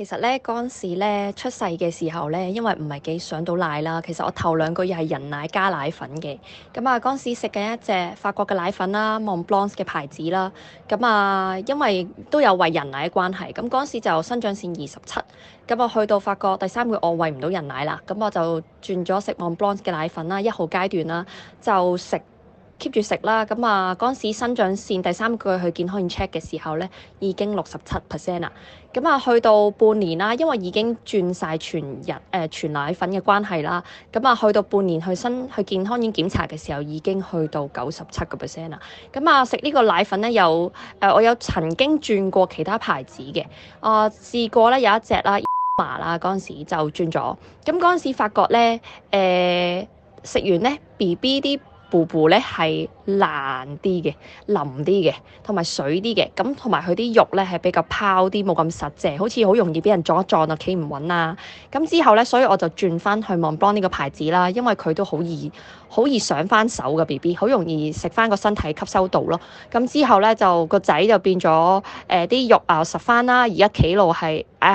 其實咧嗰陣時咧出世嘅時候咧，因為唔係幾上到奶啦，其實我頭兩個月係人奶加奶粉嘅。咁啊嗰陣時食緊一隻法國嘅奶粉啦，Mont Blanc 嘅牌子啦。咁啊因為都有餵人奶嘅關係，咁嗰陣時就生長線27。咁我去到法國第3個月我餵唔到人奶啦，咁我就轉咗食 Mont Blanc 嘅奶粉啦，1號階段啦，就keep 住食啦。咁啊嗰陣時生長線第3個月去健康院 check 嘅時候咧，已經67%啦。咁啊去到半年啦，因為已經轉晒全奶粉嘅關係啦。咁啊去到半年去健康院檢查嘅時候，已經去到97%啦。咁啊食呢個奶粉咧我有曾經轉過其他牌子嘅，試過咧有一隻啦嗰陣時就轉咗。咁嗰陣時發覺咧食完咧 BB 啲布布咧係爛啲嘅、腍啲嘅，同埋水啲嘅。咁同埋佢啲肉咧係比較拋啲，冇咁實淨，好似好容易俾人撞一撞啊，企唔穩啊。咁之後咧，所以我就轉翻去 Mont Blanc 呢個牌子啦，因為佢都好易上翻手嘅 BB，好容易食翻個身體吸收到咯。咁之後咧就個仔就變咗啲肉啊實翻啦，而家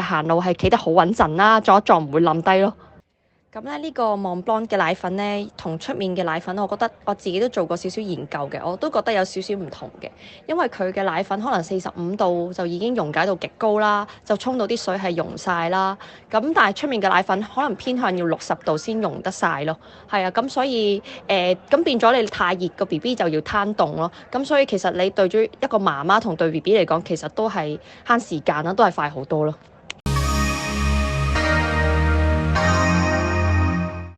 行路係企得好穩陣啦，撞一撞唔會冧低咯。咁咧呢個 Mont Blanc 嘅奶粉咧，同出面嘅奶粉，我覺得我自己都做過少少研究嘅，我都覺得有少少唔同嘅。因為佢嘅奶粉可能45度就已經溶解到極高啦，就沖到啲水係溶晒啦。咁但係出面嘅奶粉可能偏向要60度先溶得晒咯。係啊，咁所以咁變咗你太熱個 BB 就要攤凍咯。咁所以其實你對住一個媽媽同對 BB 嚟講，其實都係慳時間啦，都係快好多咯。